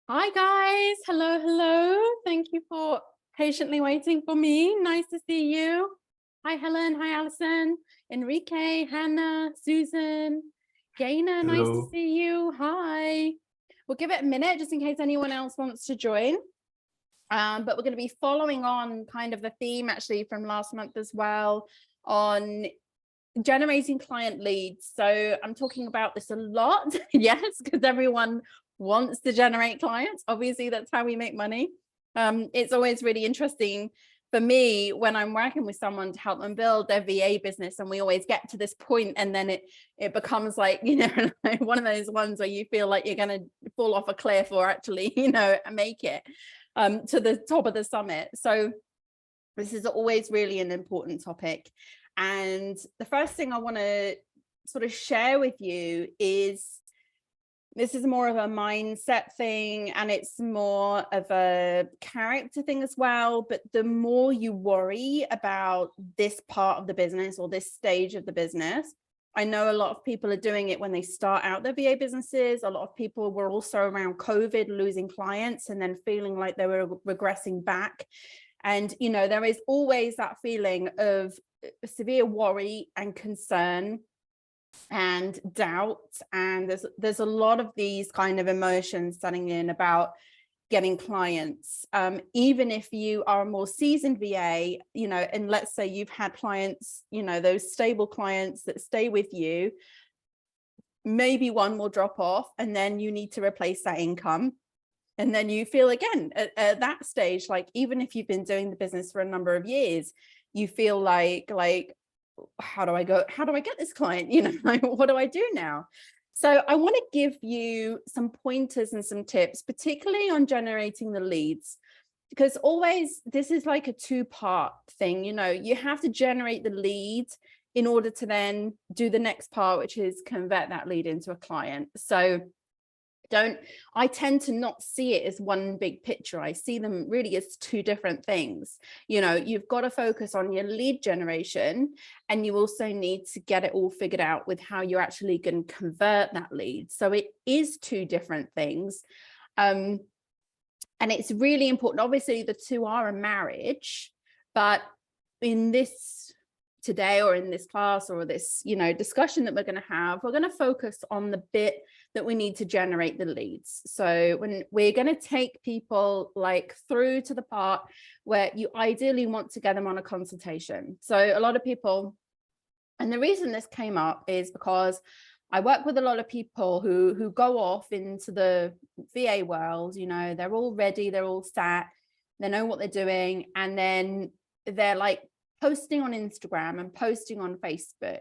Hi guys, hello. Thank you for patiently waiting for me. Nice to see you. Hi Helen, hi Alison, Enrique, Hannah, Susan, Gaina, nice to Hello. see you. Hi. We'll give it a minute just in case anyone else wants to join. But we're going to be following on kind of the theme actually from last month as well on generating client leads. So I'm talking about this a lot. Yes, because everyone wants to generate clients. Obviously, that's how we make money. It's always really interesting for me when I'm working with someone to help them build their VA business, and we always get to this point and then it becomes like, like one of those ones where you feel like you're going to fall off a cliff or actually, make it to the top of the summit. So this is always really an important topic. And the first thing I want to sort of share with you is this is more of a mindset thing, and it's more of a character thing as well. But the more you worry about this part of the business or this stage of the business, I know a lot of people are doing it when they start out their VA businesses. A lot of people were also around COVID losing clients and then feeling like they were regressing back. And, there is always that feeling of severe worry and concern and doubt. And there's a lot of these kind of emotions setting in about getting clients. Even if you are a more seasoned VA, and let's say you've had clients, those stable clients that stay with you, maybe one will drop off and then you need to replace that income. And then you feel again at that stage, like even if you've been doing the business for a number of years, you feel like, how do I get this client? Like, what do I do now? So I want to give you some pointers and some tips, particularly on generating the leads, because always this is like a two-part thing. You have to generate the lead in order to then do the next part, which is convert that lead into a client. So I tend to not see it as one big picture. I see them really as two different things. You've got to focus on your lead generation, and you also need to get it all figured out with how you're actually going to convert that lead. So it is two different things. And it's really important. Obviously, the two are a marriage, but in this today or in this class or this discussion that we're going to have, we're going to focus on the bit that we need to generate the leads. So when we're going to take people through to the part where you ideally want to get them on a consultation. So a lot of people, and the reason this came up is because I work with a lot of people who go off into the VA world. They're all ready, they're all sat, they know what they're doing, and then they're posting on Instagram and posting on Facebook.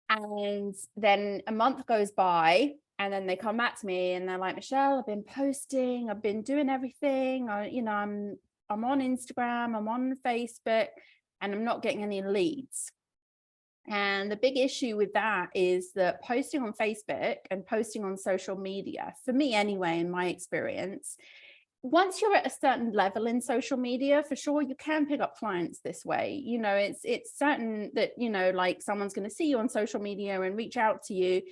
And then a month goes by and then they come back to me and they're like, Michelle, I've been posting, I've been doing everything. I'm on Instagram, I'm on Facebook, and I'm not getting any leads. And the big issue with that is that posting on Facebook and posting on social media, for me anyway, in my experience, once you're at a certain level in social media, for sure, you can pick up clients this way. It's certain that, someone's going to see you on social media and reach out to you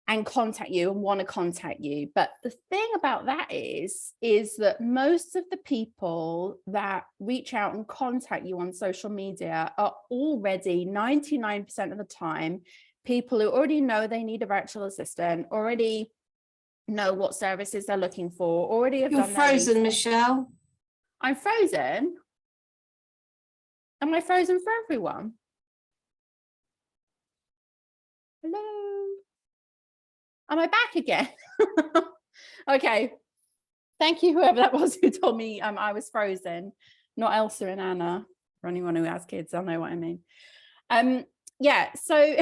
and contact you and want to contact you. But the thing about that is that most of the people that reach out and contact you on social media are already 99% of the time people who already know they need a virtual assistant, already know what services they're looking for, already have You're done frozen, Michelle. I'm frozen. Am I frozen for everyone? Hello? Am I back again? Okay. Thank you, whoever that was who told me I was frozen. Not Elsa and Anna. For anyone who has kids, they'll know what I mean. Yeah, so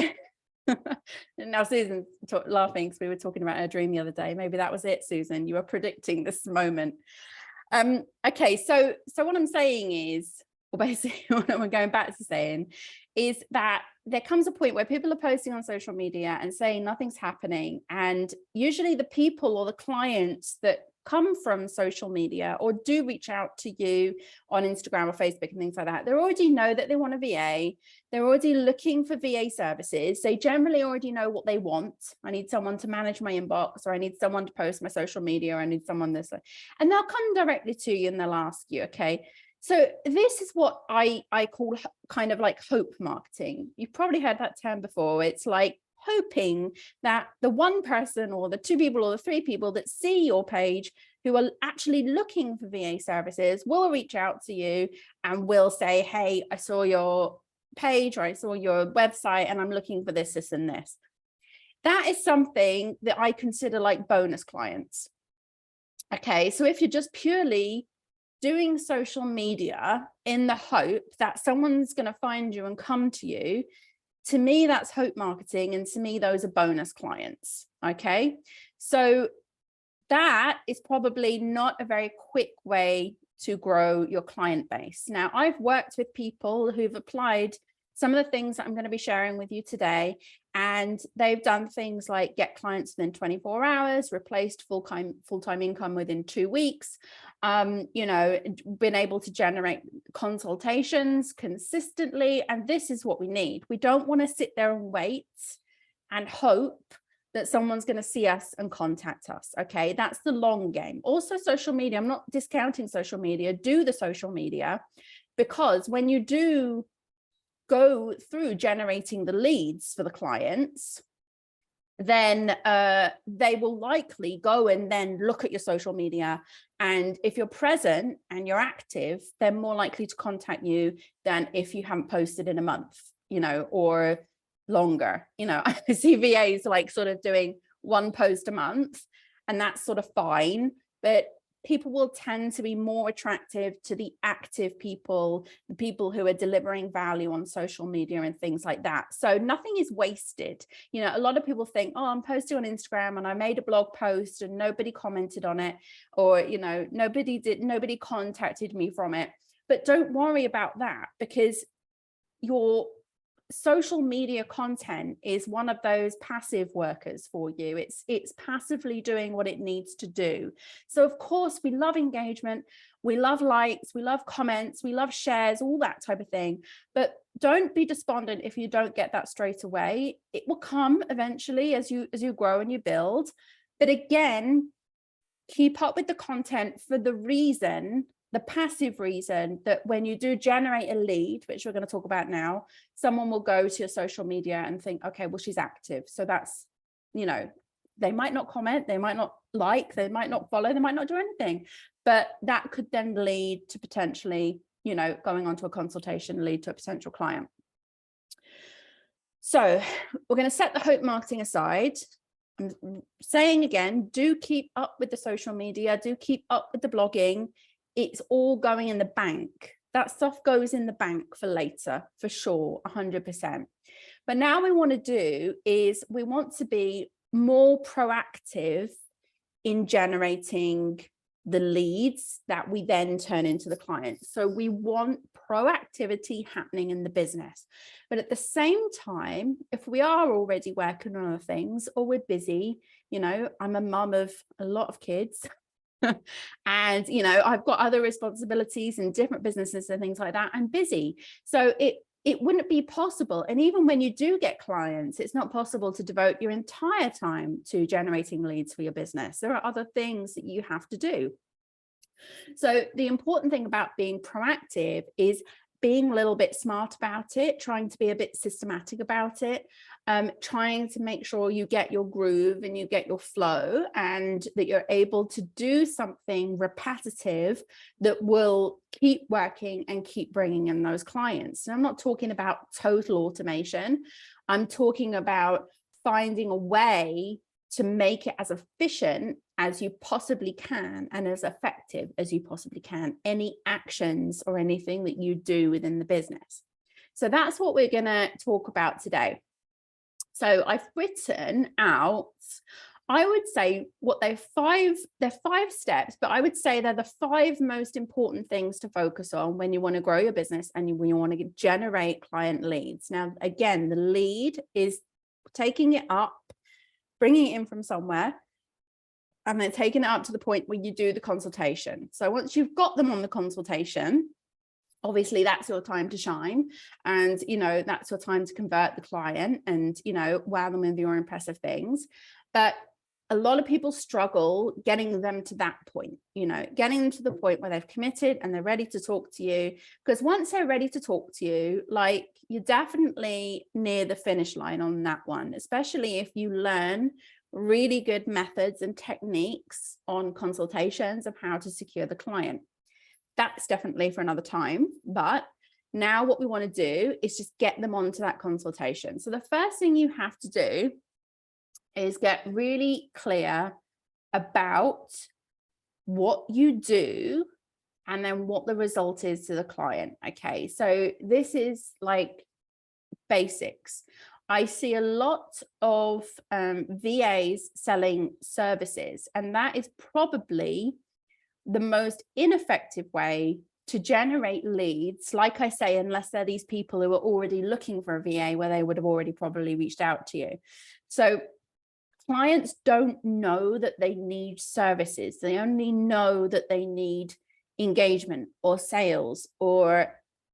now Susan's laughing because we were talking about her dream the other day. Maybe that was it, Susan. You were predicting this moment. Okay, so what I'm saying is, or basically what I'm going back to saying, is that there comes a point where people are posting on social media and saying nothing's happening. And usually the people or the clients that come from social media or do reach out to you on Instagram or Facebook and things like that, they already know that they want a VA. They're already looking for VA services. They generally already know what they want. I need someone to manage my inbox, or I need someone to post my social media, or I need someone this, and they'll come directly to you and they'll ask you, okay? So this is what I call kind of like hope marketing. You've probably heard that term before. It's like hoping that the one person or the two people or the three people that see your page who are actually looking for VA services will reach out to you and will say, hey, I saw your page or I saw your website and I'm looking for this, this, and this. That is something that I consider like bonus clients. Okay, so if you're just purely doing social media in the hope that someone's going to find you and come to you, to me, that's hope marketing. And to me, those are bonus clients. Okay, so that is probably not a very quick way to grow your client base. Now, I've worked with people who've applied some of the things that I'm going to be sharing with you today, and they've done things like get clients within 24 hours, replaced full-time income within 2 weeks, you know, been able to generate consultations consistently. And this is what we need. We don't want to sit there and wait and hope that someone's going to see us and contact us. Okay, that's the long game. Also, social media, I'm not discounting social media. Do the social media, because when you do go through generating the leads for the clients, then they will likely go and then look at your social media. And if you're present and you're active, they're more likely to contact you than if you haven't posted in a month, you know, or longer. You know, I see VAs like sort of doing one post a month, and that's sort of fine. But people will tend to be more attractive to the active people, the people who are delivering value on social media and things like that. So nothing is wasted. You know, a lot of people think, oh, I'm posting on Instagram and I made a blog post and nobody commented on it, or, you know, nobody contacted me from it. But don't worry about that, because your social media content is one of those passive workers for you. It's passively doing what it needs to do. So of course we love engagement, we love likes, we love comments, we love shares, all that type of thing. But don't be despondent if you don't get that straight away. It will come eventually as you grow and you build. But again, keep up with the content for the passive reason that when you do generate a lead, which we're going to talk about now, someone will go to your social media and think, okay, well, she's active. So that's, you know, they might not comment, they might not like, they might not follow, they might not do anything, but that could then lead to potentially, you know, going on to a consultation, lead to a potential client. So we're going to set the hope marketing aside. I'm saying again, do keep up with the social media, do keep up with the blogging. It's all going in the bank. That stuff goes in the bank for later, for sure, 100%. But now we want to do is we want to be more proactive in generating the leads that we then turn into the clients. So we want proactivity happening in the business. But at the same time, if we are already working on other things or we're busy, you know, I'm a mum of a lot of kids. And, you know, I've got other responsibilities in different businesses and things like that. I'm busy. So it wouldn't be possible. And even when you do get clients, it's not possible to devote your entire time to generating leads for your business. There are other things that you have to do. So the important thing about being proactive is being a little bit smart about it, trying to be a bit systematic about it, trying to make sure you get your groove and you get your flow, and that you're able to do something repetitive that will keep working and keep bringing in those clients. And I'm not talking about total automation. I'm talking about finding a way to make it as efficient as you possibly can and as effective as you possibly can, any actions or anything that you do within the business. So that's what we're going to talk about today. So I've written out, I would say what they're five steps, but I would say they're the 5 most important things to focus on when you want to grow your business and when you want to generate client leads. Now, again, the lead is taking it up, bringing it in from somewhere, and then taking it up to the point where you do the consultation. So once you've got them on the consultation, obviously that's your time to shine, and that's your time to convert the client and wow them with your impressive things. But a lot of people struggle getting them to that point, getting them to the point where they've committed and they're ready to talk to you. Because once they're ready to talk to you, like, you're definitely near the finish line on that one, especially if you learn really good methods and techniques on consultations of how to secure the client. That's definitely for another time. But now what we want to do is just get them onto that consultation. So the first thing you have to do is get really clear about what you do and then what the result is to the client. Okay, so this is like basics. I see a lot of VAs selling services, and that is probably the most ineffective way to generate leads. Like I say, unless they're these people who are already looking for a VA where they would have already probably reached out to you. So clients don't know that they need services. They only know that they need engagement or sales or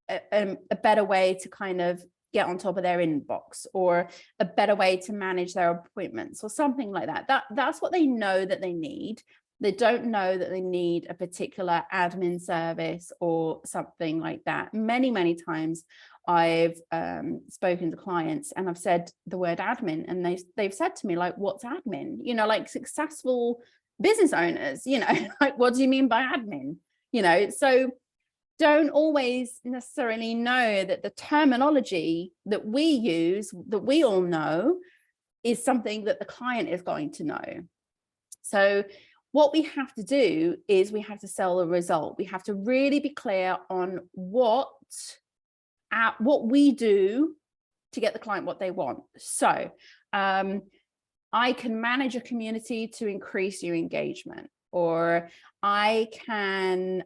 a better way to kind of get on top of their inbox, or a better way to manage their appointments or something like that. That's what they know that they need. They don't know that they need a particular admin service or something like that. Many, many times I've spoken to clients and I've said the word admin, and they've said to me, like, what's admin? Like successful business owners, like, what do you mean by admin? So don't always necessarily know that the terminology that we use, that we all know, is something that the client is going to know. So what we have to do is we have to sell the result. We have to really be clear on what we do to get the client what they want. So I can manage a community to increase your engagement, or I can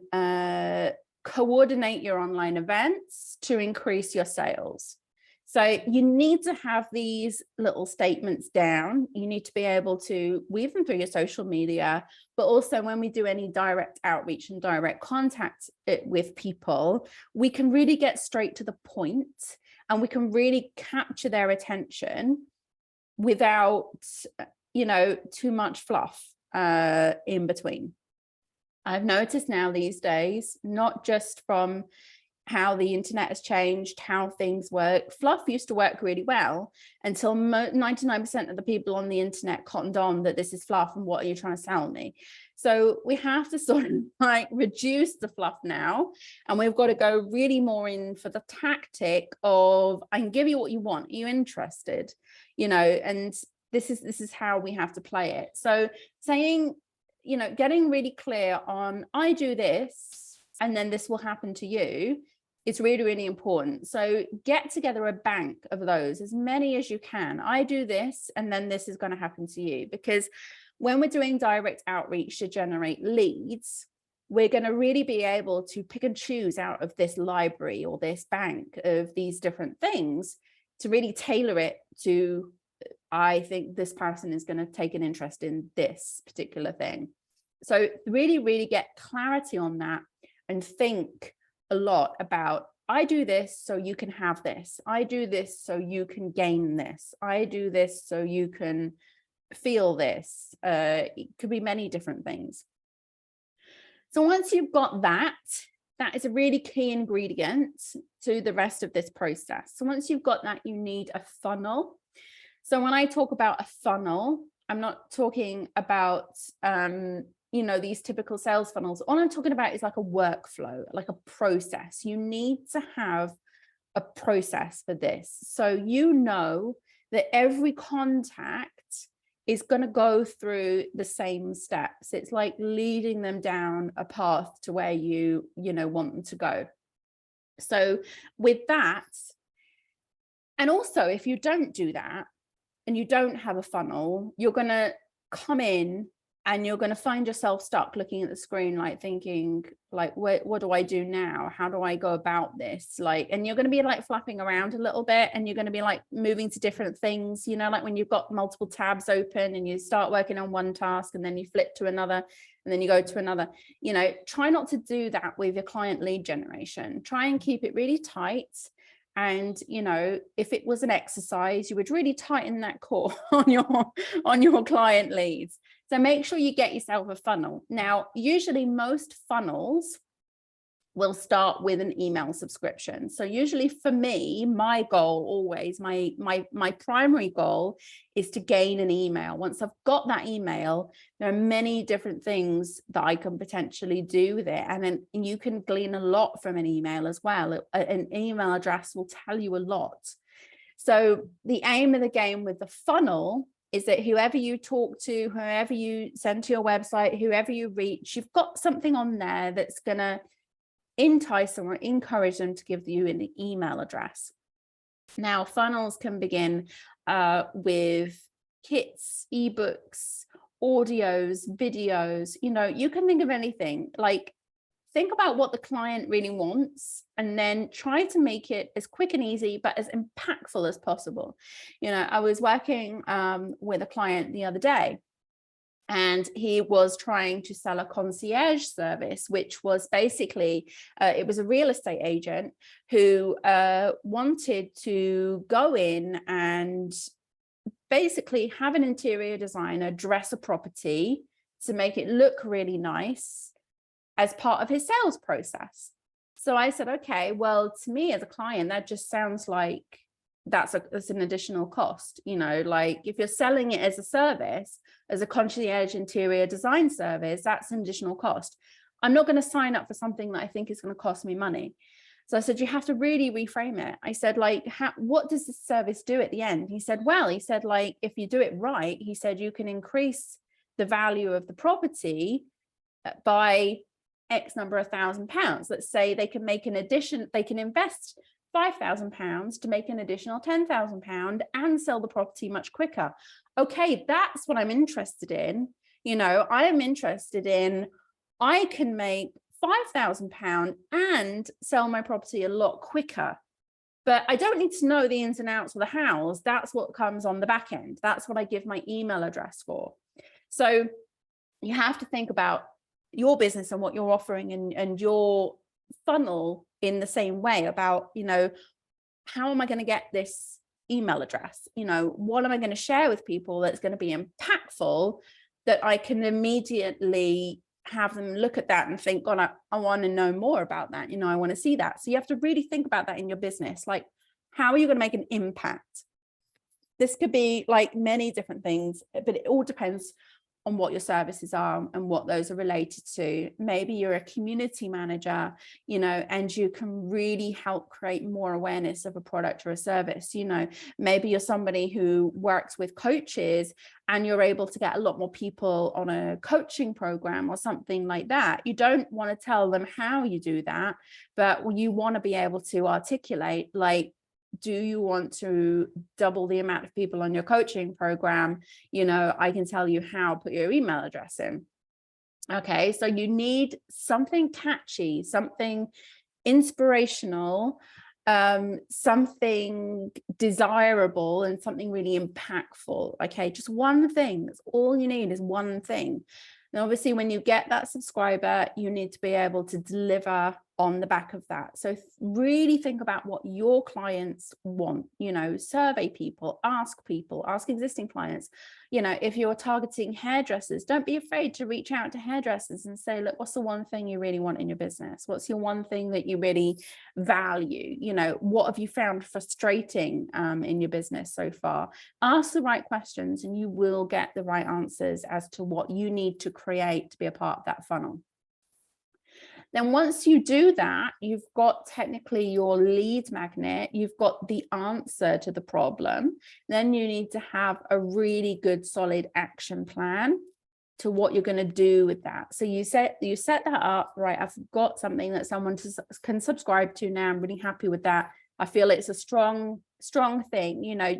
coordinate your online events to increase your sales. So you need to have these little statements down. You need to be able to weave them through your social media, but also when we do any direct outreach and direct contact with people, we can really get straight to the point and we can really capture their attention without, too much fluff in between. I've noticed now these days, not just from how the internet has changed, how things work. Fluff used to work really well until 99% of the people on the internet cottoned on that this is fluff and what are you trying to sell me? So we have to sort of like reduce the fluff now, and we've got to go really more in for the tactic of, I can give you what you want. Are you interested? And this is how we have to play it. So saying, getting really clear on, I do this and then this will happen to you, it's really, really important. So get together a bank of those, as many as you can. I do this and then this is going to happen to you. Because when we're doing direct outreach to generate leads, we're going to really be able to pick and choose out of this library or this bank of these different things to really tailor it to, I think this person is going to take an interest in this particular thing. So really, really get clarity on that and think a lot about, I do this so you can have this. I do this so you can gain this. I do this so you can feel this. It could be many different things. So once you've got that, that is a really key ingredient to the rest of this process. So once you've got that, you need a funnel. So when I talk about a funnel, I'm not talking about, these typical sales funnels. All I'm talking about is like a workflow, like a process. You need to have a process for this. So that every contact is going to go through the same steps. It's like leading them down a path to where you want them to go. So with that, and also if you don't do that and you don't have a funnel, you're going to come in and you're going to find yourself stuck looking at the screen, like thinking, like, what do I do now? How do I go about this? Like, and you're going to be like flapping around a little bit, and you're going to be like moving to different things, you know, like when you've got multiple tabs open and you start working on one task and then you flip to another and then you go to another. You know, try not to do that with your client lead generation. Try and keep it really tight. And, you know, if it was an exercise, you would really tighten that core on your client leads. So make sure you get yourself a funnel. Now, usually most funnels will start with an email subscription. So usually for me, my goal always, my primary goal is to gain an email. Once I've got that email, there are many different things that I can potentially do with it. And then you can glean a lot from an email as well. An email address will tell you a lot. So the aim of the game with the funnel is that whoever you talk to, whoever you send to your website, whoever you reach, you've got something on there that's going to entice them or encourage them to give you an email address. Now, funnels can begin with kits, ebooks, audios, videos. You know, you can think of anything. Like, think about what the client really wants and then try to make it as quick and easy, but as impactful as possible. You know, I was working with a client the other day, and he was trying to sell a concierge service, which was basically, it was a real estate agent who wanted to go in and basically have an interior designer dress a property to make it look really nice as part of his sales process. So I said, okay, well, to me as a client, that just sounds like that's an additional cost. You know, like if you're selling it as a service, as a concierge interior design service, that's an additional cost. I'm not going to sign up for something that I think is going to cost me money. So I said, you have to really reframe it. I said, like, what does this service do at the end? He said, well, he said, like, if you do it right, he said, you can increase the value of the property by X number of £1,000. Let's say they can make an addition, they can invest £5,000 to make an additional £10,000 and sell the property much quicker. Okay, that's what I'm interested in. You know, I am interested in, I can make £5,000 and sell my property a lot quicker, but I don't need to know the ins and outs of the house. That's what comes on the back end. That's what I give my email address for. So you have to think about your business and what you're offering and your funnel in the same way about, you know, how am I going to get this email address? You know, what am I going to share with people that's going to be impactful, that I can immediately have them look at that and think, God, I want to know more about that. You know, I want to see that. So you have to really think about that in your business. Like, how are you going to make an impact? This could be like many different things, but it all depends on what your services are and what those are related to. Maybe you're a community manager, you know, and you can really help create more awareness of a product or a service. You know, maybe you're somebody who works with coaches and you're able to get a lot more people on a coaching program or something like that. You don't want to tell them how you do that, but you want to be able to articulate, like, do you want to double the amount of people on your coaching program? You know, I can tell you how, put your email address in. Okay, so you need something catchy, something inspirational, something desirable, and something really impactful. Okay, just one thing. That's all you need, is one thing. And obviously, when you get that subscriber, you need to be able to deliver on the back of that. So really think about what your clients want. You know, survey people, ask existing clients. You know, if you're targeting hairdressers, don't be afraid to reach out to hairdressers and say, look, what's the one thing you really want in your business? What's your one thing that you really value? You know, what have you found frustrating in your business so far? Ask the right questions and you will get the right answers as to what you need to create to be a part of that funnel. Then once you do that, you've got technically your lead magnet, you've got the answer to the problem. Then you need to have a really good solid action plan to what you're going to do with that. So you set that up, right? I've got something that someone can subscribe to now. I'm really happy with that. I feel it's a strong thing. You know,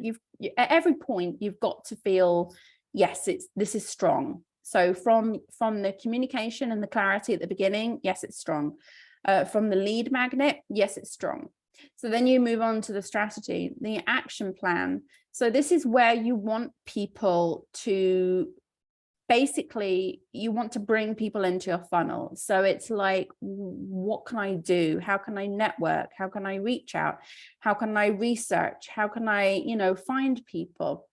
at every point you've got to feel, yes, this is strong. So from the communication and the clarity at the beginning, yes, it's strong. From the lead magnet, yes, it's strong. So then you move on to the strategy, the action plan. So this is where you want people to, basically, you want to bring people into your funnel. So it's like, what can I do? How can I network? How can I reach out? How can I research? How can I, find people?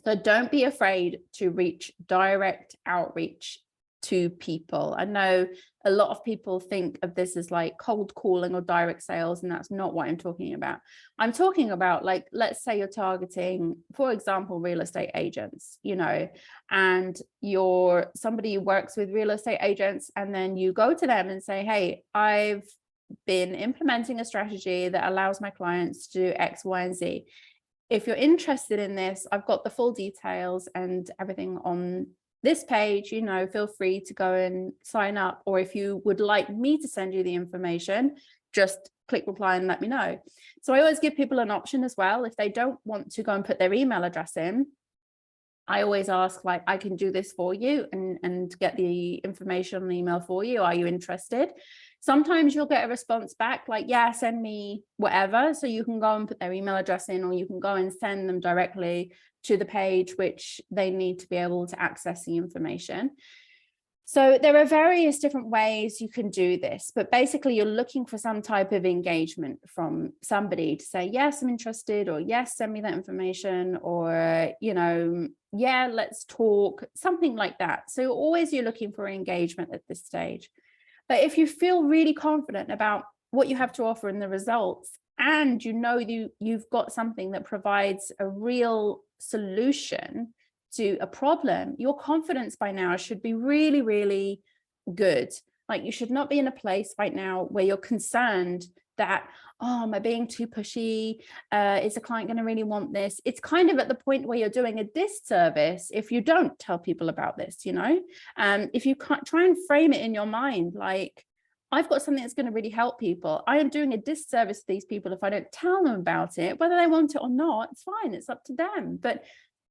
So don't be afraid to reach direct outreach to people. I know a lot of people think of this as like cold calling or direct sales, and that's not what I'm talking about. I'm talking about, like, let's say you're targeting, for example, real estate agents, and you're somebody who works with real estate agents, and then you go to them and say, hey, I've been implementing a strategy that allows my clients to do X, Y, and Z. If you're interested in this, I've got the full details and everything on this page, feel free to go and sign up. Or if you would like me to send you the information, just click reply and let me know. So I always give people an option as well. If they don't want to go and put their email address in, I always ask, like, I can do this for you and get the information on the email for you. Are you interested? Sometimes you'll get a response back like, yeah, send me whatever. So you can go and put their email address in, or you can go and send them directly to the page which they need to be able to access the information. So there are various different ways you can do this, but basically you're looking for some type of engagement from somebody to say, yes, I'm interested, or yes, send me that information, or, yeah, let's talk, something like that. So always you're looking for engagement at this stage. But if you feel really confident about what you have to offer and the results, and you've got something that provides a real solution to a problem, your confidence by now should be really, really good. Like, you should not be in a place right now where you're concerned that, oh, am I being too pushy? Is the client going to really want this? It's kind of at the point where you're doing a disservice if you don't tell people about this, if you can't try and frame it in your mind, like, I've got something that's going to really help people. I am doing a disservice to these people if I don't tell them about it. Whether they want it or not, it's fine. It's up to them. But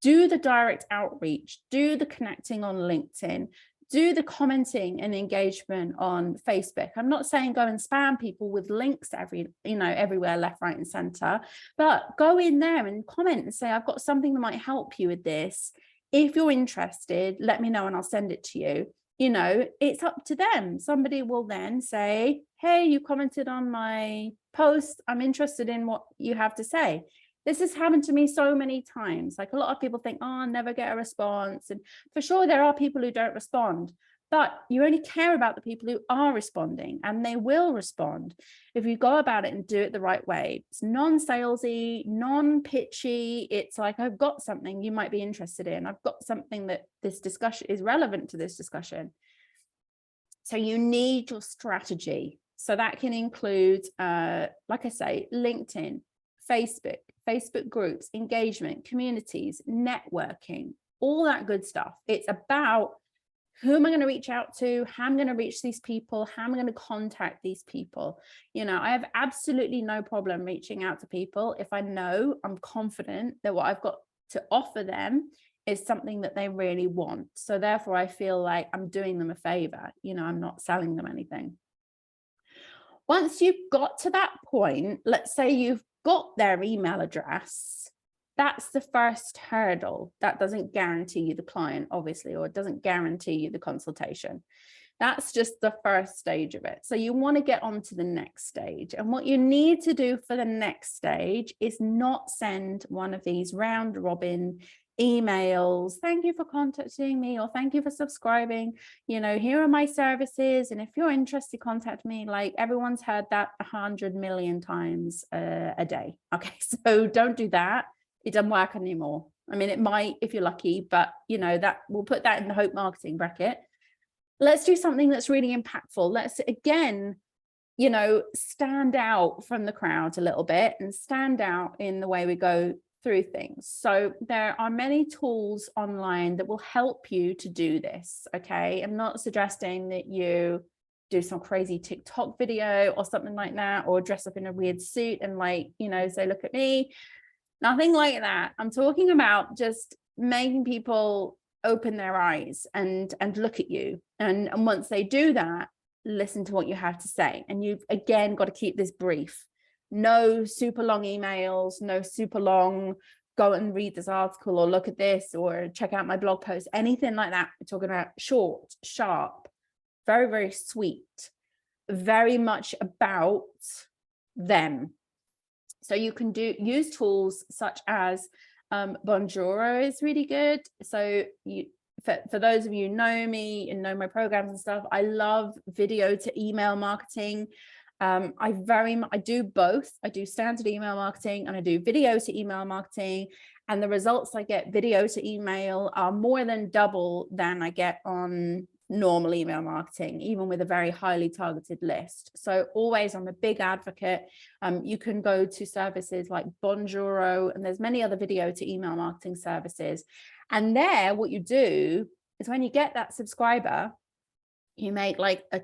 do the direct outreach, do the connecting on LinkedIn, do the commenting and engagement on Facebook. I'm not saying go and spam people with links everywhere, left, right, and center, but go in there and comment and say, I've got something that might help you with this. If you're interested, let me know and I'll send it to you. It's up to them. Somebody will then say, hey, you commented on my post. I'm interested in what you have to say. This has happened to me so many times. Like, a lot of people think, oh, I'll never get a response. And for sure, there are people who don't respond, but you only care about the people who are responding, and they will respond if you go about it and do it the right way. It's non-salesy, non-pitchy. It's like, I've got something you might be interested in. I've got something that this discussion is relevant to this discussion. So you need your strategy. So that can include, like I say, LinkedIn, Facebook groups, engagement, communities, networking, all that good stuff. It's about, who am I going to reach out to? How am I going to reach these people? How am I going to contact these people? I have absolutely no problem reaching out to people if I know, I'm confident that what I've got to offer them is something that they really want. So therefore, I feel like I'm doing them a favor. I'm not selling them anything. Once you've got to that point, let's say you've got their email address, that's the first hurdle. That doesn't guarantee you the client, obviously, or it doesn't guarantee you the consultation. That's just the first stage of it. So you want to get on to the next stage. And what you need to do for the next stage is not send one of these round robin emails, thank you for contacting me, or thank you for subscribing, here are my services, and if you're interested, contact me. Like, everyone's heard that 100 million times a day. Okay, so don't do that. It doesn't work anymore. I mean, it might if you're lucky, but that, we'll put that in the hope marketing bracket. Let's do something that's really impactful. Let's, again, stand out from the crowd a little bit, and stand out in the way we go through things. So there are many tools online that will help you to do this. Okay, I'm not suggesting that you do some crazy TikTok video or something like that, or dress up in a weird suit and say, look at me. Nothing like that. I'm talking about just making people open their eyes and look at you. And once they do that, listen to what you have to say. And you've again got to keep this brief. No super long emails, no super long, go and read this article or look at this or check out my blog post, anything like that. We're talking about short, sharp, very, very sweet, very much about them. So you can use tools such as Bonjoro is really good. So for those of you who know me and know my programs and stuff, I love video to email marketing. I do both. I do standard email marketing and I do video to email marketing, and the results I get video to email are more than double than I get on normal email marketing, even with a very highly targeted list. So always, I'm a big advocate. You can go to services like Bonjoro, and there's many other video to email marketing services. And there, what you do is when you get that subscriber, you make like a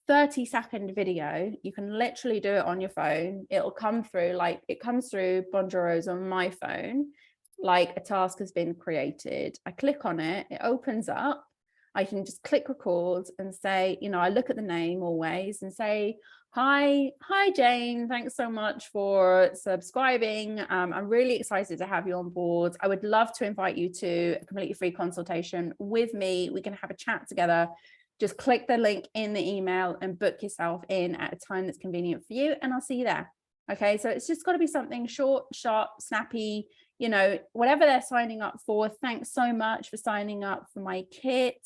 30-second video. You can literally do it on your phone. It'll come through, like it comes through Bonjoro's on my phone, like a task has been created. I click on it, it opens up. I can just click record and say, you know, I look at the name always and say, hi Jane, thanks so much for subscribing. I'm really excited to have you on board. I would love to invite you to a completely free consultation with me. We can have a chat together. Just click the link in the email and book yourself in at a time that's convenient for you, and I'll see you there. Okay, so it's just got to be something short, sharp, snappy, you know, whatever they're signing up for. Thanks so much for signing up for my kit.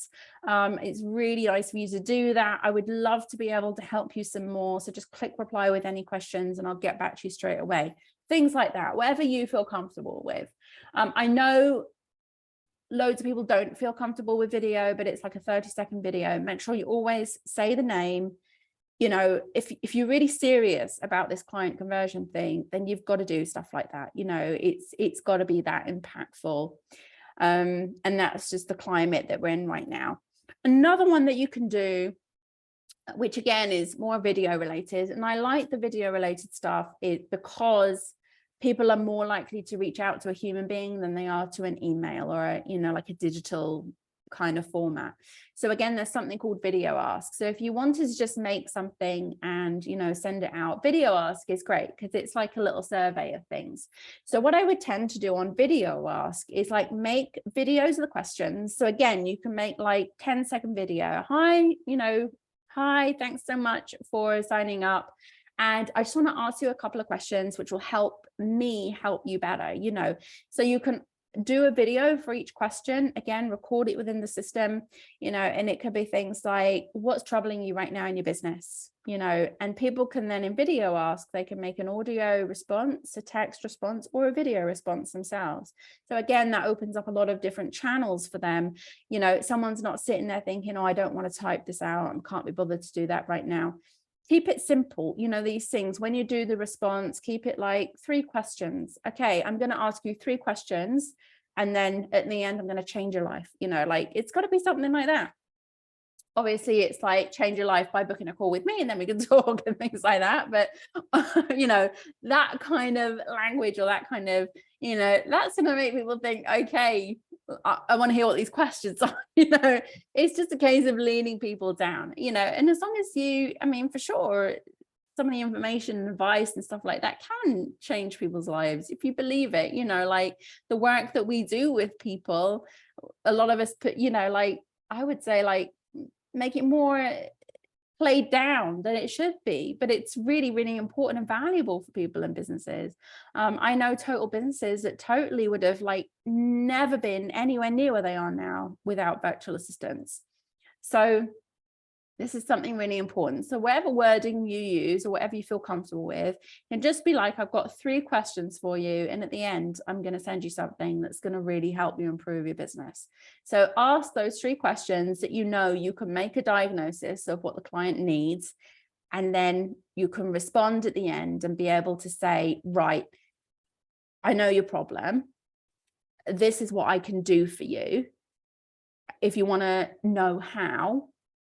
It's really nice of you to do that. I would love to be able to help you some more. So just click reply with any questions and I'll get back to you straight away. Things like that, whatever you feel comfortable with. I know loads of people don't feel comfortable with video, but it's like a 30-second video. Make sure you always say the name. You know, if you're really serious about this client conversion thing, then you've got to do stuff like that. You know, it's got to be that impactful. And that's just the climate that we're in right now. Another one that you can do, which again is more video related, and I like the video related stuff, is because people are more likely to reach out to a human being than they are to an email or a, you know, like a digital kind of format. So again, there's something called video ask. So if you wanted to just make something and, you know, send it out, video ask is great because it's like a little survey of things. So what I would tend to do on video ask is like make videos of the questions. So again, you can make like 10-second video. Hi, you know, hi, thanks so much for signing up. And I just want to ask you a couple of questions, which will help me help you better, you know. So you can do a video for each question, again, record it within the system, you know, and it could be things like, what's troubling you right now in your business, you know, and people can then in video ask, they can make an audio response, a text response, or a video response themselves. So again, that opens up a lot of different channels for them. You know, someone's not sitting there thinking, oh, I don't want to type this out, I can't be bothered to do that right now. Keep it simple, you know, these things. When you do the response, keep it like 3 questions. Okay, I'm going to ask you 3 questions. And then at the end, I'm going to change your life. You know, like it's got to be something like that. Obviously, it's like change your life by booking a call with me and then we can talk and things like that. But, you know, that kind of language or that kind of, you know, that's going to make people think, okay, I want to hear what these questions are. You know, it's just a case of leaning people down, you know, and as long as you, I mean, for sure, some of the information and advice and stuff like that can change people's lives if you believe it. You know, like the work that we do with people, a lot of us put, you know, like I would say, like make it more played down than it should be, but it's really, really important and valuable for people and businesses. I know total businesses that totally would have like never been anywhere near where they are now without virtual assistants. So this is something really important. So whatever wording you use or whatever you feel comfortable with, can just be like, I've got 3 questions for you. And at the end, I'm going to send you something that's going to really help you improve your business. So ask those 3 questions that you know you can make a diagnosis of what the client needs. And then you can respond at the end and be able to say, right, I know your problem. This is what I can do for you. If you want to know how,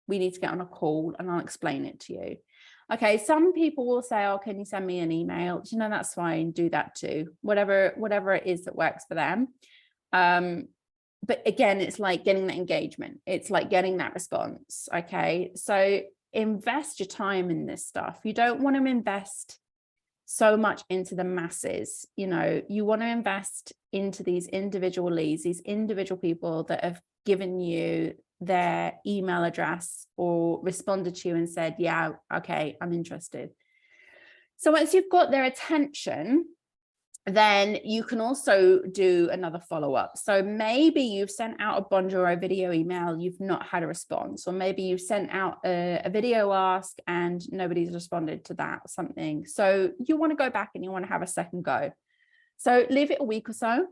we need to get on a call and I'll explain it to you. Okay, some people will say, oh, can you send me an email? You know, that's fine, do that too. Whatever it is that works for them. but again, it's like getting that engagement. It's like getting that response. Okay. So invest your time in this stuff. You don't want to invest so much into the masses. You know, you want to invest into these individual leads, these individual people that have given you their email address or responded to you and said, yeah, okay, I'm interested. So once you've got their attention, then you can also do another follow-up. So maybe you've sent out a bonjour or video email, you've not had a response, or maybe you've sent out a video ask and nobody's responded to that or something. So you want to go back and you want to have a second go. So leave it a week or so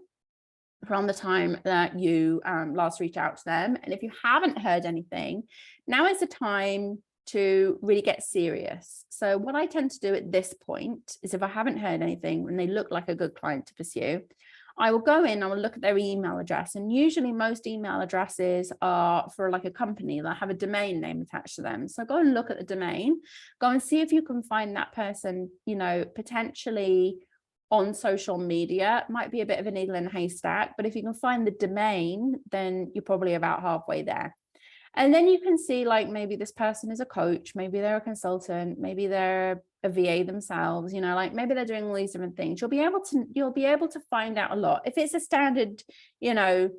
from the time that you last reach out to them. And if you haven't heard anything, now is the time to really get serious. So what I tend to do at this point is, if I haven't heard anything and they look like a good client to pursue, I will go in, I will look at their email address. And usually most email addresses are for like a company that have a domain name attached to them. So go and look at the domain, go and see if you can find that person, you know, potentially on social media. It might be a bit of a needle in a haystack, but if you can find the domain, then you're probably about halfway there. And then you can see, like, maybe this person is a coach, maybe they're a consultant, maybe they're a VA themselves, you know, like maybe they're doing all these different things. You'll be able to find out a lot. If it's a standard, you know,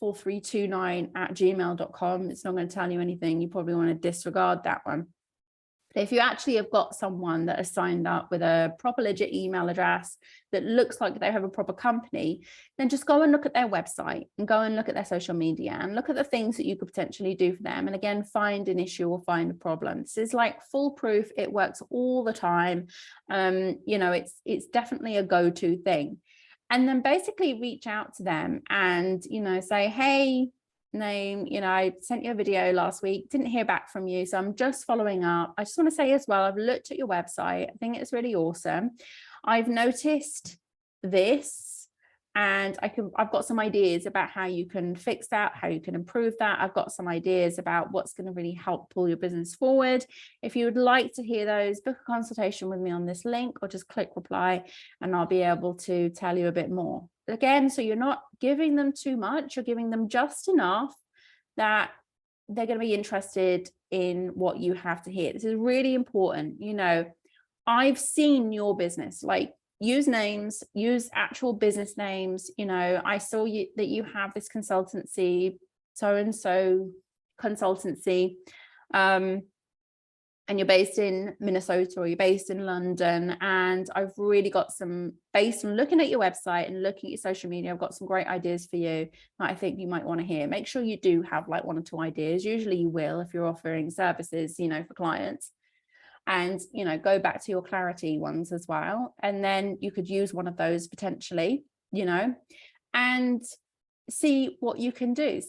4329@gmail.com, it's not going to tell you anything. You probably want to disregard that one. If you actually have got someone that has signed up with a proper legit email address that looks like they have a proper company, then just go and look at their website and go and look at their social media and look at the things that you could potentially do for them. And again, find an issue or find a problem. This is like foolproof. It works all the time. You know, it's definitely a go-to thing. And then basically reach out to them and, you know, say, hey, name, you know, I sent you a video last week, didn't hear back from you, so I'm just following up. I just want to say as well, I've looked at your website, I think it's really awesome. I've noticed this, and I've got some ideas about how you can fix that, how you can improve that. I've got some ideas about what's going to really help pull your business forward. If you would like to hear those, book a consultation with me on this link, or just click reply and I'll be able to tell you a bit more. Again, so you're not giving them too much, you're giving them just enough that they're going to be interested in what you have to hear. This is really important. You know, I've seen your business, like, use names, use actual business names. You know, I saw that you have this consultancy, so-and-so consultancy, and you're based in Minnesota or you're based in London. And I've really got some, based on looking at your website and looking at your social media, I've got some great ideas for you that I think you might want to hear. Make sure you do have like 1 or 2 ideas. Usually you will if you're offering services, you know, for clients. And, you know, go back to your clarity ones as well. And then you could use one of those potentially, you know, and see what you can do,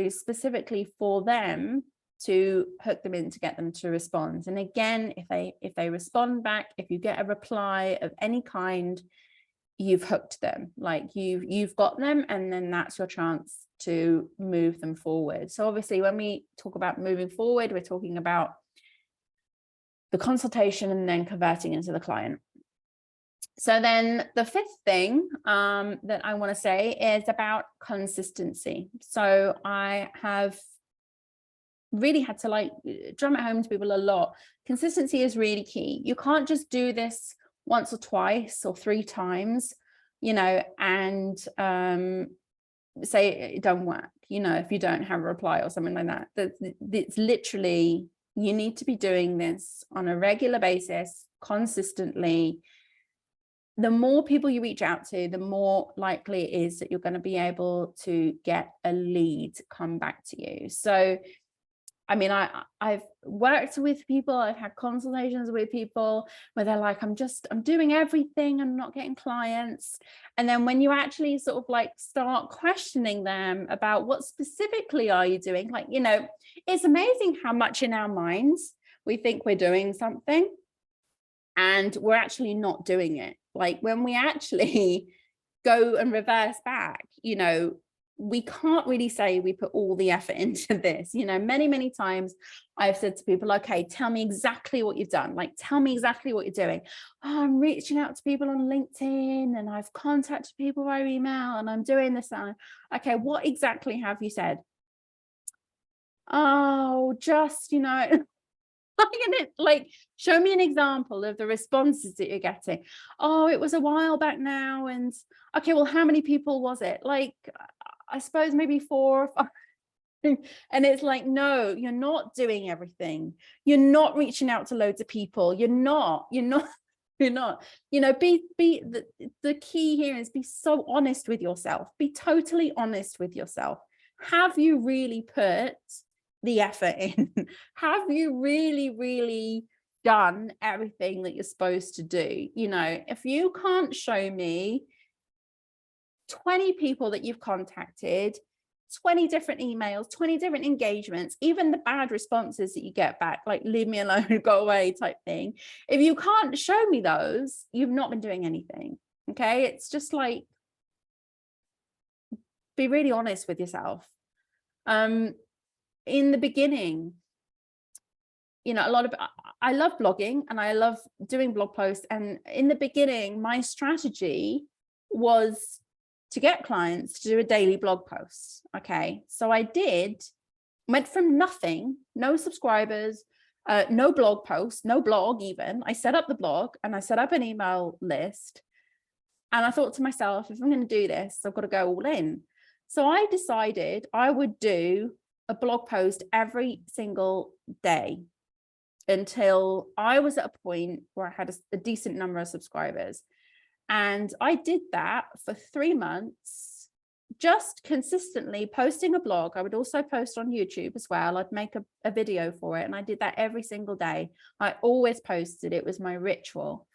specifically for them to hook them in, to get them to respond. And again, if they respond back, if you get a reply of any kind, you've hooked them, like you've got them, and then that's your chance to move them forward. So obviously when we talk about moving forward, we're talking about the consultation and then converting into the client. So then the 5th thing that I want to say is about consistency. So I have really had to like drum it home to people a lot. Consistency is really key. You can't just do this once or twice or 3 times, you know, and say it don't work, you know, if you don't have a reply or something like that. It's literally, you need to be doing this on a regular basis, consistently. The more people you reach out to, the more likely it is that you're going to be able to get a lead come back to you. So I mean, I've worked with people, I've had consultations with people where they're like, I'm doing everything, I'm not getting clients. And then when you actually sort of like start questioning them about what specifically are you doing, like, you know, it's amazing how much in our minds we think we're doing something and we're actually not doing it. Like when we actually go and reverse back, you know, we can't really say we put all the effort into this. You know, many times I've said to people, okay, tell me exactly what you've done. Like, tell me exactly what you're doing. Oh, I'm reaching out to people on LinkedIn, and I've contacted people via email, and I'm doing this. And okay, what exactly have you said? Oh, just, you know, like, show me an example of the responses that you're getting. Oh, it was a while back now. And okay, well, how many people was it? Like, I suppose maybe 4 or 5. And it's like, no, you're not doing everything. You're not reaching out to loads of people. You're not, you know, the key here is be so honest with yourself. Be totally honest with yourself. Have you really put the effort in? Have you really done everything that you're supposed to do? You know, if you can't show me 20 people that you've contacted, 20 different emails, 20 different engagements, even the bad responses that you get back, like leave me alone, go away type thing. If you can't show me those, you've not been doing anything. Okay. It's just like, be really honest with yourself. In the beginning, you know, I love blogging and I love doing blog posts. And in the beginning, my strategy was to get clients to do a daily blog post. Okay. So I went from nothing, no subscribers, no blog posts, no blog even. I set up the blog and I set up an email list. And I thought to myself, if I'm going to do this, I've got to go all in. So I decided I would do a blog post every single day until I was at a point where I had a decent number of subscribers. And I did that for 3 months, just consistently posting a blog. I would also post on YouTube as well. I'd make a video for it. And I did that every single day. I always posted. It was my ritual.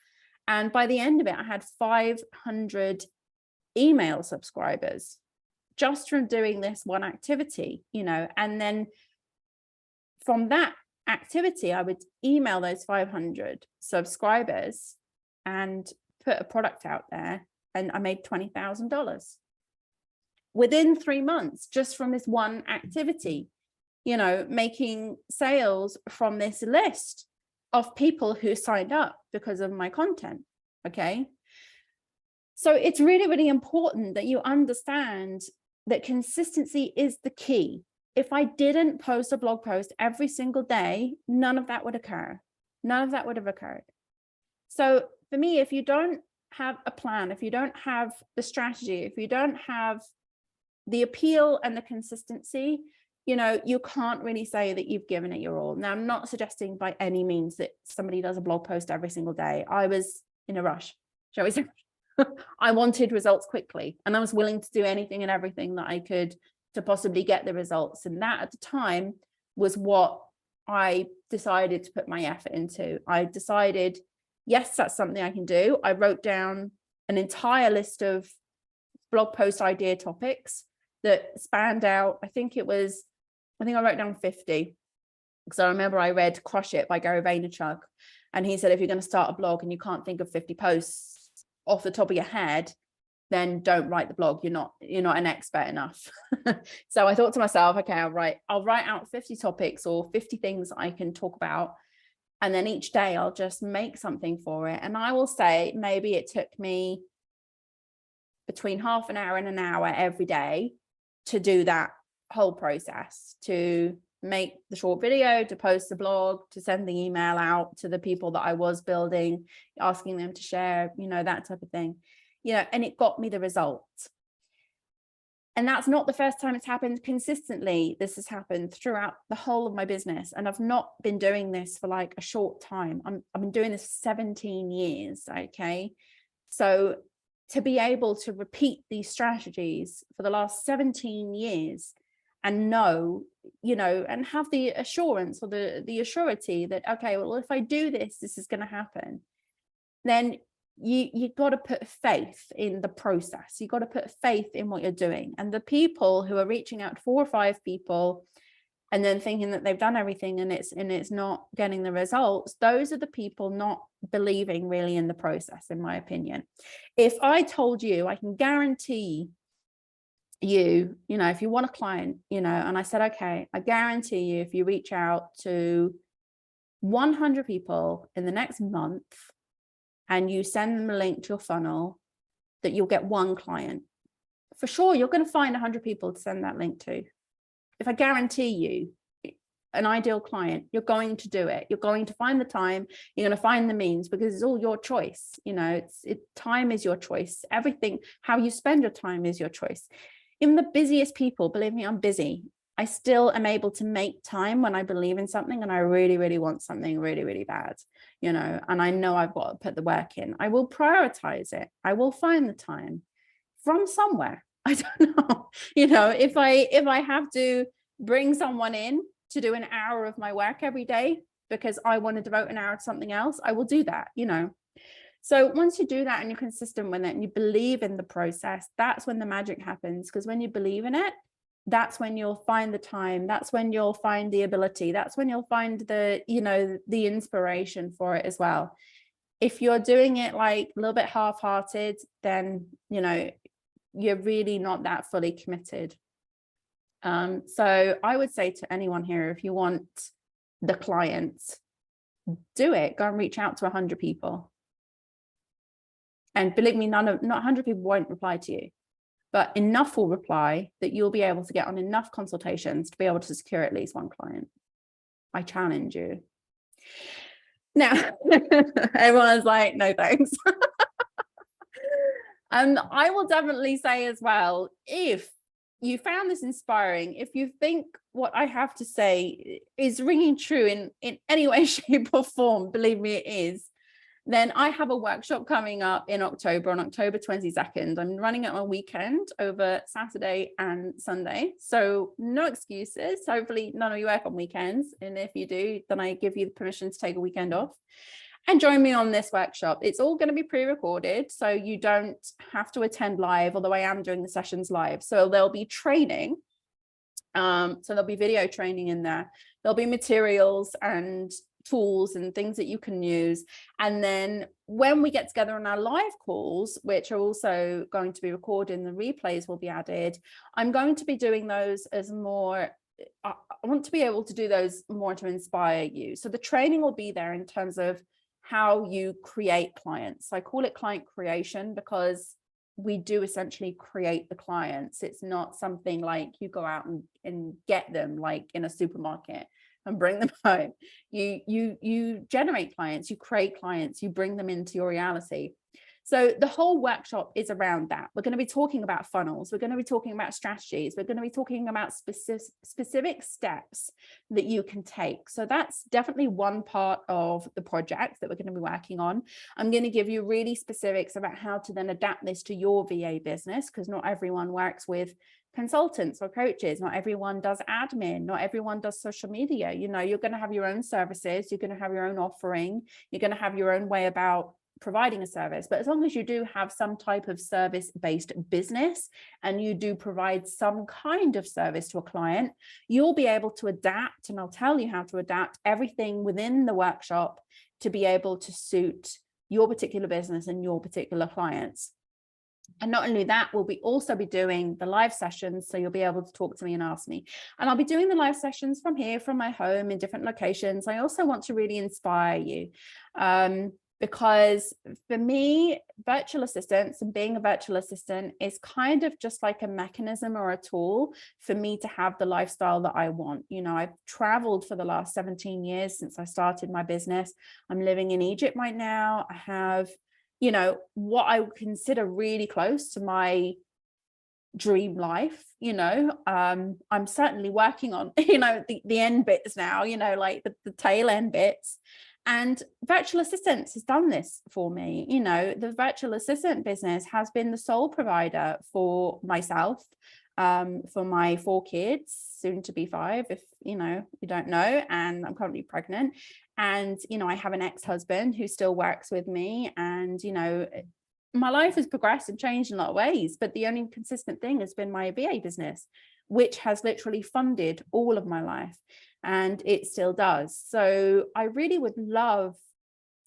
And by the end of it, I had 500 email subscribers just from doing this one activity, you know. And then from that activity, I would email those 500 subscribers and put a product out there, and I made $20,000 within 3 months just from this one activity, you know, making sales from this list of people who signed up because of my content. Okay. So it's really important that you understand that consistency is the key. If I didn't post a blog post every single day, none of that would occur. None of that would have occurred. So for me, if you don't have a plan, if you don't have the strategy, if you don't have the appeal and the consistency, you know, you can't really say that you've given it your all. Now, I'm not suggesting by any means that somebody does a blog post every single day. I was in a rush, shall we say. I wanted results quickly, and I was willing to do anything and everything that I could to possibly get the results. And that at the time was what I decided to put my effort into. I decided, yes, that's something I can do. I wrote down an entire list of blog post idea topics that spanned out. I think I wrote down 50, because I remember I read Crush It by Gary Vaynerchuk. And he said, if you're going to start a blog and you can't think of 50 posts off the top of your head, then don't write the blog. You're not an expert enough. So I thought to myself, okay, I'll write out 50 topics or 50 things I can talk about. And then each day I'll just make something for it. And I will say, maybe it took me between half an hour and an hour every day to do that whole process, to make the short video, to post the blog, to send the email out to the people that I was building, asking them to share, you know, that type of thing, you know, and it got me the results. And that's not the first time it's happened consistently. This has happened throughout the whole of my business. And I've not been doing this for like a short time. I've been doing this for 17 years. Okay. So to be able to repeat these strategies for the last 17 years and know, you know, and have the assurance or the assurity that, okay, well, if I do this, this is going to happen, then you got to put faith in the process. You got to put faith in what you're doing. And the people who are reaching out to 4 or 5 people and then thinking that they've done everything and it's not getting the results, those are the people not believing really in the process, in my opinion. If I told you, I can guarantee you know, if you want a client, you know, and I said, okay, I guarantee you, if you reach out to 100 people in the next month and you send them a link to your funnel, that you'll get one client. For sure, you're going to find 100 people to send that link to. If I guarantee you an ideal client, you're going to do it. You're going to find the time, you're going to find the means, because it's all your choice. You know, time is your choice. Everything, how you spend your time is your choice. Even the busiest people, believe me, I'm busy. I still am able to make time when I believe in something and I really, really want something really, really bad, you know, and I know I've got to put the work in. I will prioritize it. I will find the time from somewhere. I don't know, you know, if I have to bring someone in to do an hour of my work every day because I want to devote an hour to something else, I will do that, you know. So once you do that and you're consistent with it and you believe in the process, that's when the magic happens. Because when you believe in it, that's when you'll find the time, that's when you'll find the ability, that's when you'll find the, you know, the inspiration for it as well. If you're doing it like a little bit half-hearted, then, you know, you're really not that fully committed. So I would say to anyone here, if you want the clients, do it. Go and reach out to 100 people. And believe me, not 100 people won't reply to you, but enough will reply that you'll be able to get on enough consultations to be able to secure at least one client. I challenge you. Now, everyone's like, no, thanks. And I will definitely say as well, if you found this inspiring, if you think what I have to say is ringing true in any way, shape or form, believe me, it is, then I have a workshop coming up in October, on October 22nd. I'm running it on a weekend over Saturday and Sunday. So no excuses. Hopefully none of you work on weekends. And if you do, then I give you the permission to take a weekend off and join me on this workshop. It's all going to be pre-recorded, so you don't have to attend live, although I am doing the sessions live. So there'll be training. So there'll be video training in there. There'll be materials and tools and things that you can use. And then when we get together on our live calls, which are also going to be recorded and the replays will be added, I'm going to be doing those as more, I want to be able to do those more to inspire you. So the training will be there in terms of how you create clients. I call it client creation because we do essentially create the clients. It's not something like you go out and get them like in a supermarket and bring them home. You generate clients, you create clients, you bring them into your reality. So the whole workshop is around that. We're going to be talking about funnels. We're going to be talking about strategies. We're going to be talking about specific steps that you can take. So that's definitely one part of the project that we're going to be working on. I'm going to give you really specifics about how to then adapt this to your VA business, because not everyone works with consultants or coaches. Not everyone does admin. Not everyone does social media. You know, you're going to have your own services. You're going to have your own offering. You're going to have your own way about providing a service. But as long as you do have some type of service-based business and you do provide some kind of service to a client, you'll be able to adapt, and I'll tell you how to adapt everything within the workshop to be able to suit your particular business and your particular clients. And not only that, we'll also be doing the live sessions, so you'll be able to talk to me and ask me. And I'll be doing the live sessions from here, from my home, in different locations. I also want to really inspire you, because for me, virtual assistants and being a virtual assistant is kind of just like a mechanism or a tool for me to have the lifestyle that I want. You know, I've traveled for the last 17 years since I started my business. I'm living in Egypt right now. I have, you know, what I would consider really close to my dream life. You know, I'm certainly working on, you know, the end bits now, you know, like the tail end bits. And virtual assistants has done this for me. You know, the virtual assistant business has been the sole provider for myself, for my 4 kids, soon to be 5, if you know, you don't know, and I'm currently pregnant. And, you know, I have an ex-husband who still works with me, and, you know, my life has progressed and changed in a lot of ways, but the only consistent thing has been my VA business, which has literally funded all of my life, and it still does. So I really would love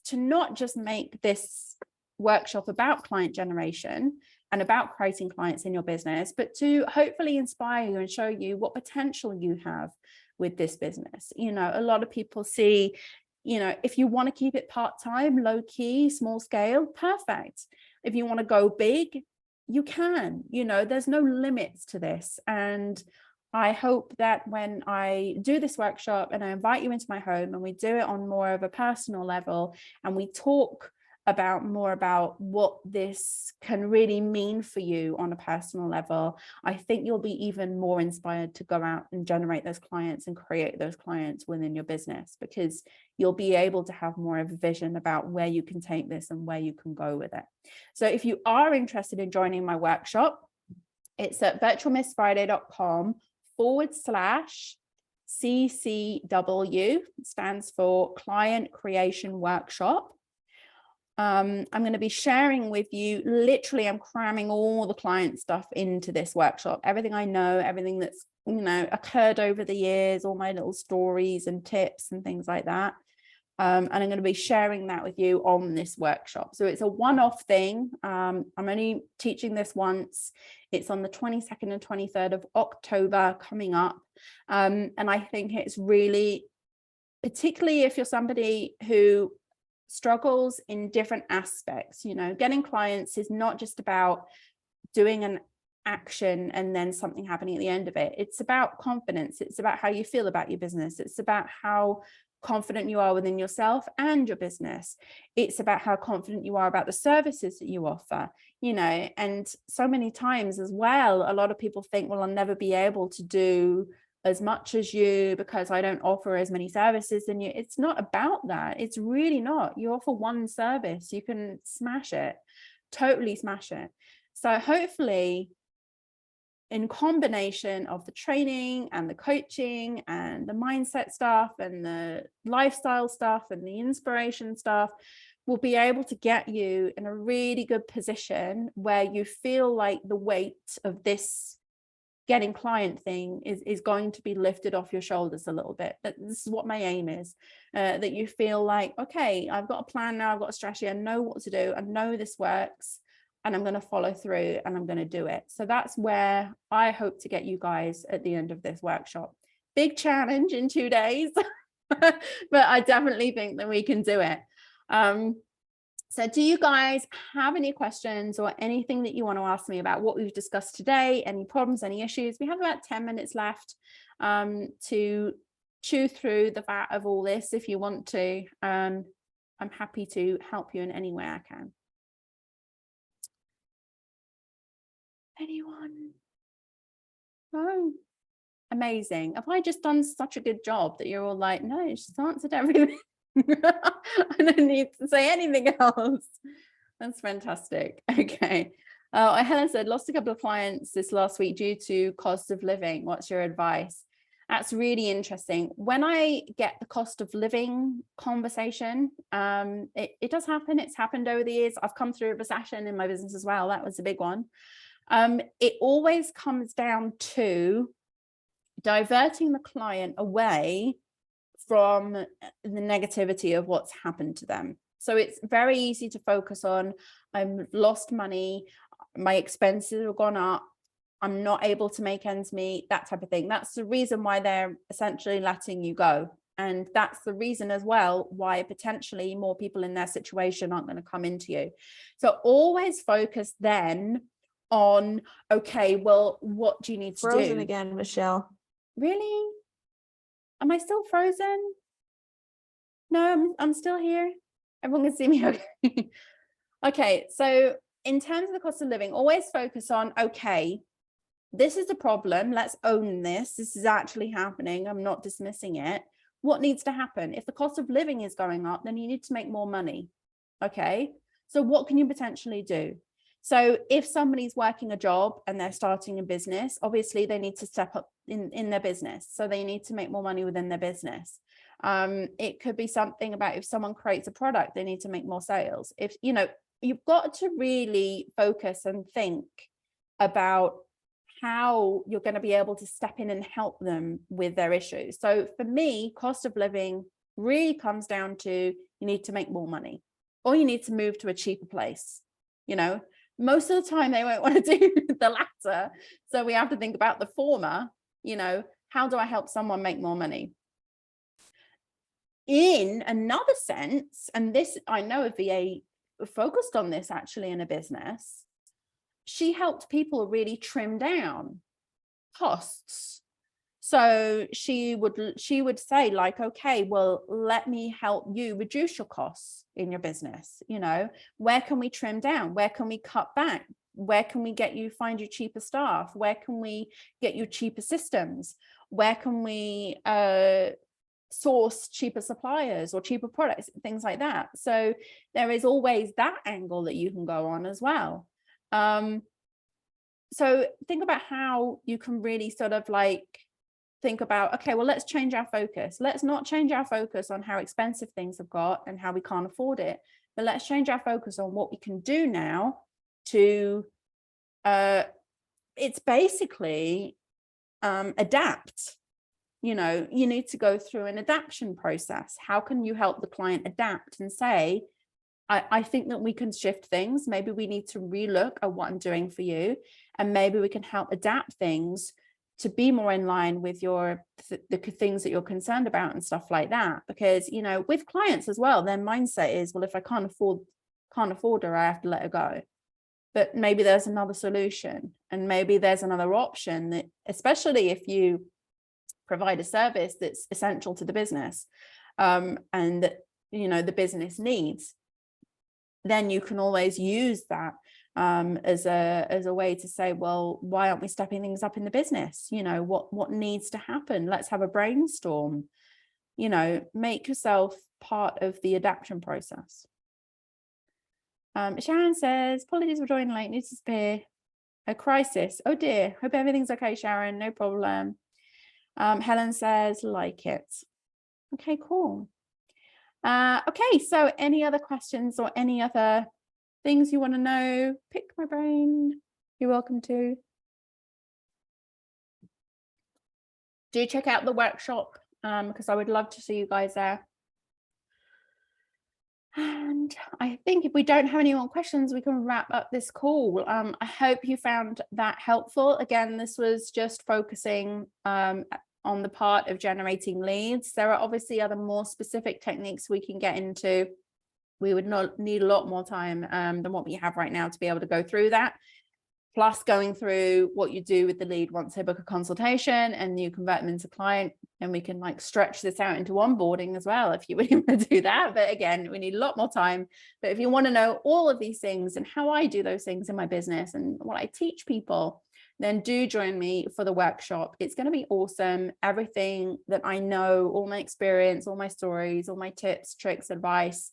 to not just make this workshop about client generation, and about creating clients in your business, but to hopefully inspire you and show you what potential you have with this business. You know, a lot of people see, you know, if you want to keep it part-time, low-key, small scale, perfect. If you want to go big, you can. You know, there's no limits to this. And I hope that when I do this workshop and I invite you into my home and we do it on more of a personal level and we talk more about what this can really mean for you on a personal level, I think you'll be even more inspired to go out and generate those clients and create those clients within your business, because you'll be able to have more of a vision about where you can take this and where you can go with it. So if you are interested in joining my workshop, it's at virtualmissfriday.com/CCW, stands for Client Creation Workshop. I'm going to be sharing with you, literally, I'm cramming all the client stuff into this workshop, everything I know, everything that's, you know, occurred over the years, all my little stories and tips and things like that. And I'm going to be sharing that with you on this workshop. So it's a one-off thing. I'm only teaching this once. It's on the 22nd and 23rd of October coming up. And I think it's really, particularly if you're somebody who struggles in different aspects, you know, getting clients is not just about doing an action and then something happening at the end of it. It's about confidence. It's about how you feel about your business. It's about how confident you are within yourself and your business. It's about how confident you are about the services that you offer, you know. And so many times as well, a lot of people think, well, I'll never be able to do as much as you because I don't offer as many services than you. It's not about that. It's really not. You offer one service, you can smash it, totally smash it. So hopefully, in combination of the training and the coaching and the mindset stuff and the lifestyle stuff and the inspiration stuff, we'll be able to get you in a really good position where you feel like the weight of this getting client thing is going to be lifted off your shoulders a little bit. This is what my aim is, that you feel like, okay, I've got a plan now, I've got a strategy, I know what to do, I know this works, and I'm going to follow through and I'm going to do it. So that's where I hope to get you guys at the end of this workshop. Big challenge in 2 days, but I definitely think that we can do it. So do you guys have any questions or anything that you want to ask me about what we've discussed today? Any problems, any issues? We have about 10 minutes left to chew through the fat of all this if you want to. I'm happy to help you in any way I can. Anyone? Oh, amazing. Have I just done such a good job that you're all like, no, she's answered everything? I don't need to say anything else. That's fantastic. Okay. Helen said, lost a couple of clients this last week due to cost of living. What's your advice? That's really interesting. When I get the cost of living conversation, it does happen. It's happened over the years. I've come through a recession in my business as well. That was a big one. It always comes down to diverting the client away from the negativity of what's happened to them. So it's very easy to focus on, I've lost money, my expenses have gone up, I'm not able to make ends meet, that type of thing. That's the reason why they're essentially letting you go. And that's the reason as well why potentially more people in their situation aren't going to come into you. So always focus then on, okay, well, what do you need to do? Frozen again, Michelle. Really? Am I still frozen? No, I'm still here. Everyone can see me okay. Okay, so in terms of the cost of living, always focus on, okay, this is the problem. Let's own this. This is actually happening. I'm not dismissing it. What needs to happen? If the cost of living is going up, then you need to make more money. Okay, so what can you potentially do? So if somebody's working a job and they're starting a business, obviously they need to step up in their business. So they need to make more money within their business. It could be something about if someone creates a product, they need to make more sales. If, you know, you've got to really focus and think about how you're going to be able to step in and help them with their issues. So for me, cost of living really comes down to you need to make more money or you need to move to a cheaper place. You know, Most of the time they won't want to do the latter. So we have to think about the former, how do I help someone make more money? In another sense, and this, I know a VA focused on this actually in a business, she helped people really trim down costs. So she would say like, okay, well, let me help you reduce your costs in your business. Where can we trim down? Where can we cut back? Where can we find you cheaper staff? Where can we get you cheaper systems? Where can we source cheaper suppliers or cheaper products, things like that? So there is always that angle that you can go on as well. So think about how you can really sort of like think about, okay, well, let's change our focus. Let's not change our focus on how expensive things have got and how we can't afford it, but let's change our focus on what we can do now to, it's basically adapt. You need to go through an adaptation process. How can you help the client adapt and say, I think that we can shift things. Maybe we need to relook at what I'm doing for you, and maybe we can help adapt things to be more in line with the things that you're concerned about and stuff like that. Because, with clients as well, their mindset is, well, if I can't afford her, I have to let her go. But maybe there's another solution, and maybe there's another option, that, especially if you provide a service that's essential to the business, and that, the business needs, then you can always use that as a way to say, well, why aren't we stepping things up in the business? What needs to happen? Let's have a brainstorm. Make yourself part of the adaptation process. Sharon says, apologies for joining late, need to spare a crisis. Oh dear, hope everything's okay, Sharon, no problem. Helen says, like it. Okay, cool. Okay, so any other questions or any other things you want to know? Pick my brain. You're welcome to. Do check out the workshop, because I would love to see you guys there. And I think if we don't have any more questions, we can wrap up this call. I hope you found that helpful. Again, this was just focusing on the part of generating leads. There are obviously other more specific techniques we can get into. We would not need a lot more time than what we have right now to be able to go through that. Plus going through what you do with the lead once they book a consultation and you convert them into client, and we can like stretch this out into onboarding as well if you really want to do that. But again, we need a lot more time. But if you want to know all of these things and how I do those things in my business and what I teach people, then do join me for the workshop. It's going to be awesome. Everything that I know, all my experience, all my stories, all my tips, tricks, advice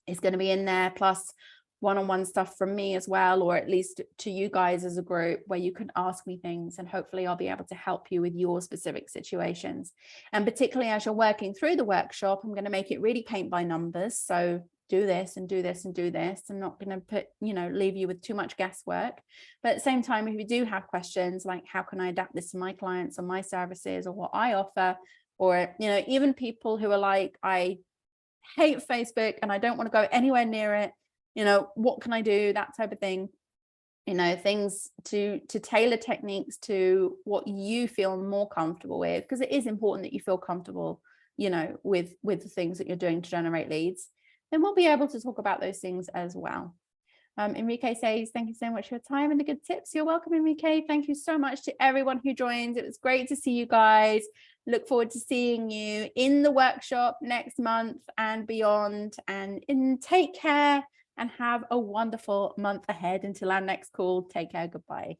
is going to be in there, plus one-on-one stuff from me as well, or at least to you guys as a group, where you can ask me things and hopefully I'll be able to help you with your specific situations. And particularly as you're working through the workshop, I'm going to make it really paint by numbers. So do this and do this and do this. I'm not going to leave you with too much guesswork. But at the same time, if you do have questions like how can I adapt this to my clients or my services or what I offer, or even people who are like, I hate Facebook and I don't want to go anywhere near it, what can I do, that type of thing, things to tailor techniques to what you feel more comfortable with, because it is important that you feel comfortable with the things that you're doing to generate leads. Then we'll be able to talk about those things as well. Enrique says, thank you so much for your time and the good tips. You're welcome, Enrique. Thank you so much to everyone who joined. It was great to see you guys. Look forward to seeing you in the workshop next month and beyond. And take care and have a wonderful month ahead until our next call. Take care. Goodbye.